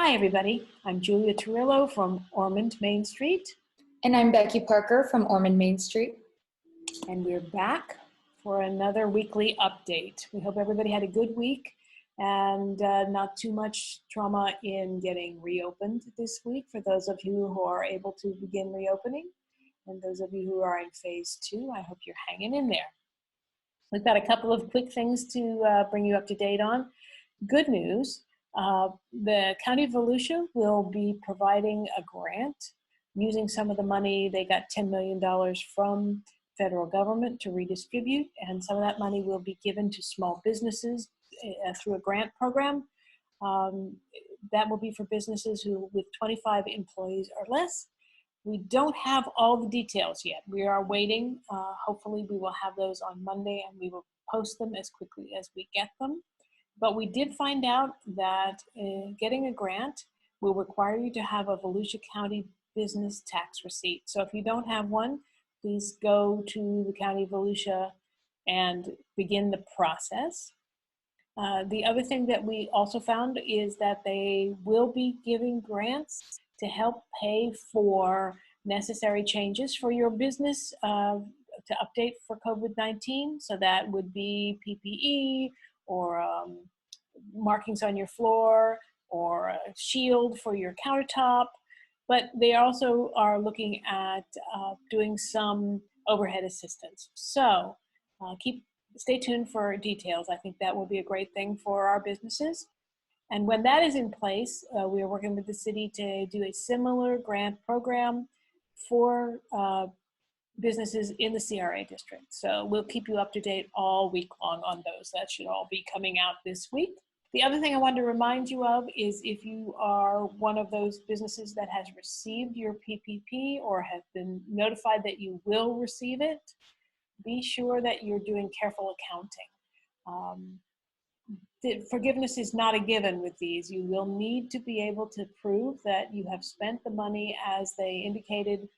Hi, everybody. I'm Julia Torillo from Ormond, MainStreet. And I'm Becky Parker from Ormond, MainStreet. And we're back for another weekly update. We hope everybody had a good week and not too much trauma in getting reopened this week for those of you who are able to begin reopening. And those of you who are in phase 2, I hope you're hanging in there. We've got a couple of quick things to bring you up to date on. Good news. The County of Volusia will be providing a grant using some of the money. They got $10 million from federal government to redistribute, and some of that money will be given to small businesses through a grant program. That will be for businesses who with 25 employees or less. We don't have all the details yet. We are waiting. Hopefully we will have those on Monday, and we will post them as quickly as we get them. But we did find out that getting a grant will require you to have a Volusia County business tax receipt. So if you don't have one, please go to the County of Volusia and begin the process. The other thing that we also found is that they will be giving grants to help pay for necessary changes for your business to update for COVID-19. So that would be PPE, or markings on your floor, or a shield for your countertop. But they also are looking at doing some overhead assistance. So stay tuned for details. I think that will be a great thing for our businesses. And when that is in place, we are working with the city to do a similar grant program for businesses in the CRA district. So we'll keep you up to date all week long on those. That should all be coming out this week. The other thing I wanted to remind you of is if you are one of those businesses that has received your PPP or have been notified that you will receive it, be sure that you're doing careful accounting. Forgiveness is not a given with these. You will need to be able to prove that you have spent the money as they indicated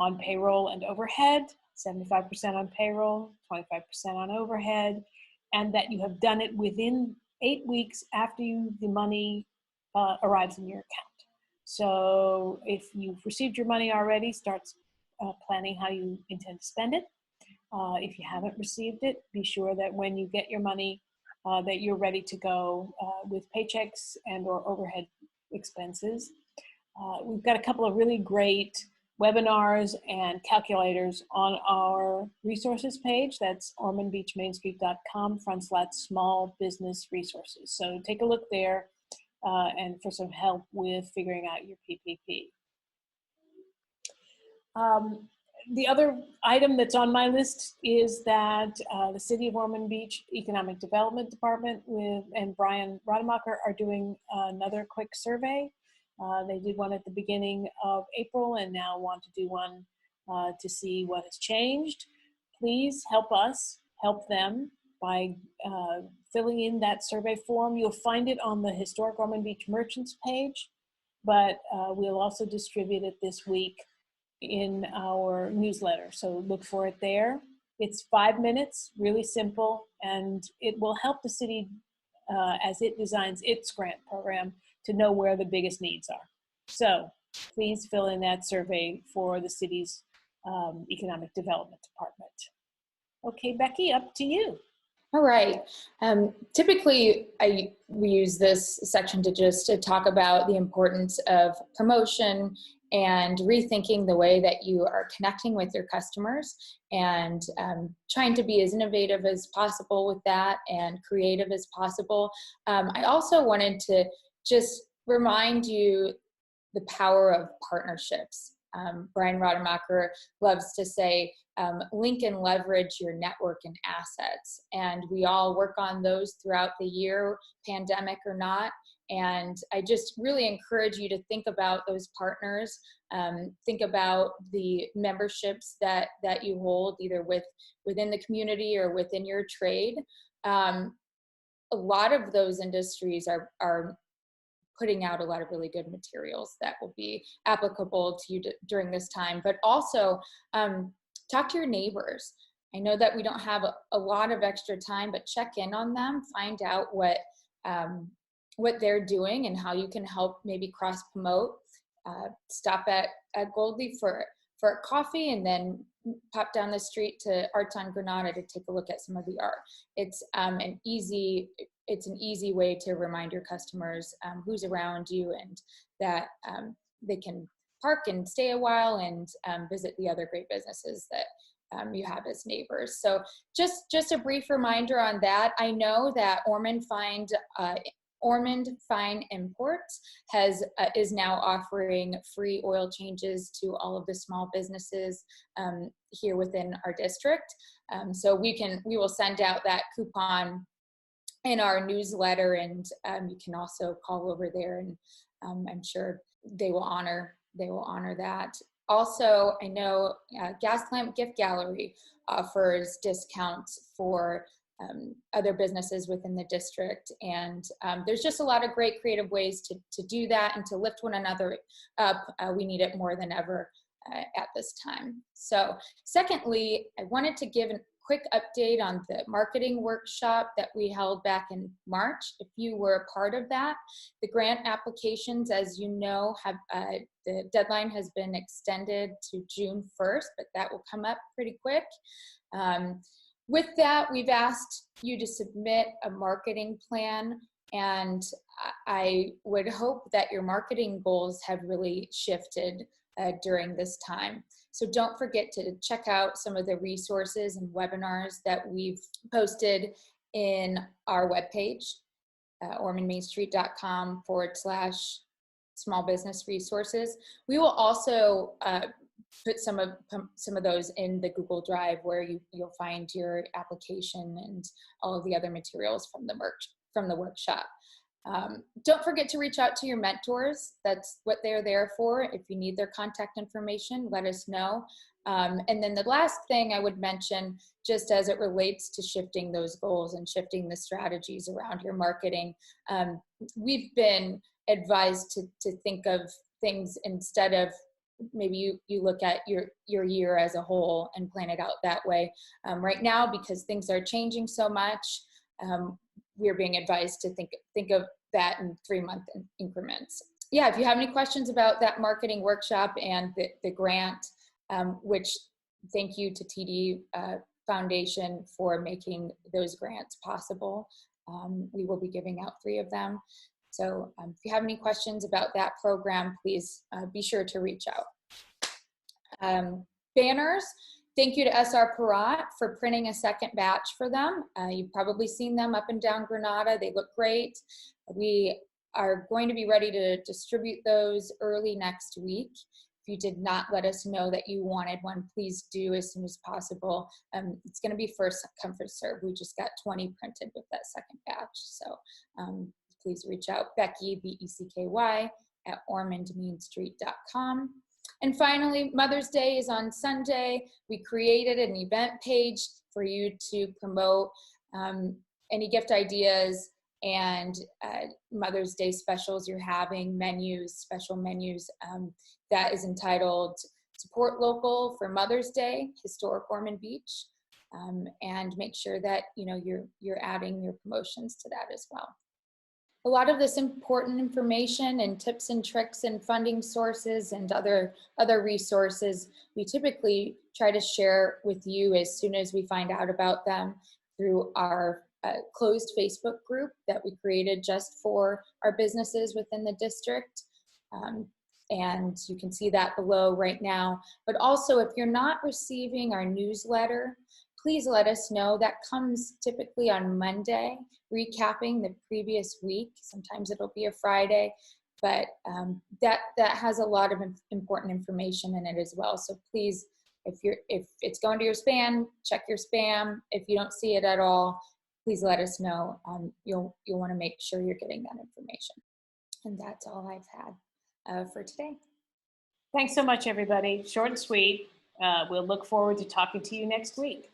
on payroll and overhead, 75% on payroll, 25% on overhead, and that you have done it within 8 weeks after the money arrives in your account. So if you've received your money already, start planning how you intend to spend it. If you haven't received it, be sure that when you get your money, that you're ready to go with paychecks and or overhead expenses. We've got a couple of really great webinars and calculators on our resources page. That's ormondbeachmainstreet.com/small business resources. So take a look there and for some help with figuring out your PPP. The other item that's on my list is that the City of Ormond Beach Economic Development Department and Brian Rademacher are doing another quick survey. They did one at the beginning of April and now want to do one to see what has changed. Please help us help them by filling in that survey form. You'll find it on the Historic Ormond Beach Merchants page, but we'll also distribute it this week in our newsletter. So look for it there. It's 5 minutes, really simple, and it will help the city as it designs its grant program to know where the biggest needs are. So please fill in that survey for the city's economic development department. Okay, Becky, up to you. All right. Typically, we use this section to talk about the importance of promotion and rethinking the way that you are connecting with your customers, and trying to be as innovative as possible with that and creative as possible. I also wanted to just remind you the power of partnerships. Brian Rademacher loves to say, link and leverage your network and assets. And we all work on those throughout the year, pandemic or not. And I just really encourage you to think about those partners, think about the memberships that you hold, either within the community or within your trade. A lot of those industries are putting out a lot of really good materials that will be applicable to you during this time, but also talk to your neighbors. I know that we don't have a lot of extra time, but check in on them, find out what what they're doing and how you can help maybe cross promote. Stop at Goldie for a coffee, and then pop down the street to Arts on Granada to take a look at some of the art. It's an easy way to remind your customers who's around you, and that they can park and stay a while and visit the other great businesses that you have as neighbors. So just a brief reminder on that. I know that Ormond Fine Imports is now offering free oil changes to all of the small businesses here within our district. So we will send out that coupon in our newsletter, and you can also call over there, and I'm sure they will honor that. Also, I know Gaslamp Gift Gallery offers discounts for other businesses within the district, and there's just a lot of great creative ways to do that and to lift one another up. We need it more than ever at this time. So secondly, I wanted to give a quick update on the marketing workshop that we held back in March. If you were a part of that, the grant applications, as you know, have the deadline has been extended to June 1st, but that will come up pretty quick. With that, we've asked you to submit a marketing plan, and I would hope that your marketing goals have really shifted during this time. So don't forget to check out some of the resources and webinars that we've posted in our webpage, ormondmainstreet.com/small business resources. We will also put some of those in the Google Drive, where you'll find your application and all of the other materials from the workshop. Don't forget to reach out to your mentors. That's what they're there for. If you need their contact information, let us know. And then the last thing I would mention, just as it relates to shifting those goals and shifting the strategies around your marketing, we've been advised to think of things instead of maybe you look at your year as a whole and plan it out that way. Right now, because things are changing so much, we're being advised to think of that in 3-month increments. Yeah, if you have any questions about that marketing workshop and the grant, which thank you to TD Foundation for making those grants possible. We will be giving out 3 of them. So if you have any questions about that program, please be sure to reach out. Banners, thank you to SR Parat for printing a second batch for them. You've probably seen them up and down Granada. They look great. We are going to be ready to distribute those early next week. If you did not let us know that you wanted one, please do as soon as possible. It's going to be first come, first serve. We just got 20 printed with that second batch. So please reach out, Becky, BECKY, at ormondmainstreet.com. And finally, Mother's Day is on Sunday. We created an event page for you to promote any gift ideas and Mother's Day specials you're having, special menus, that is entitled Support Local for Mother's Day, Historic Ormond Beach, and make sure that you're adding your promotions to that as well. A lot of this important information and tips and tricks and funding sources and other resources, we typically try to share with you as soon as we find out about them through our closed Facebook group that we created just for our businesses within the district. And you can see that below right now. But also, if you're not receiving our newsletter, please let us know. That comes typically on Monday, recapping the previous week. Sometimes it'll be a Friday, but that has a lot of important information in it as well. So please, if it's going to your spam, check your spam. If you don't see it at all, please let us know. You'll want to make sure you're getting that information. And that's all I've had for today. Thanks so much, everybody. Short and sweet. We'll look forward to talking to you next week.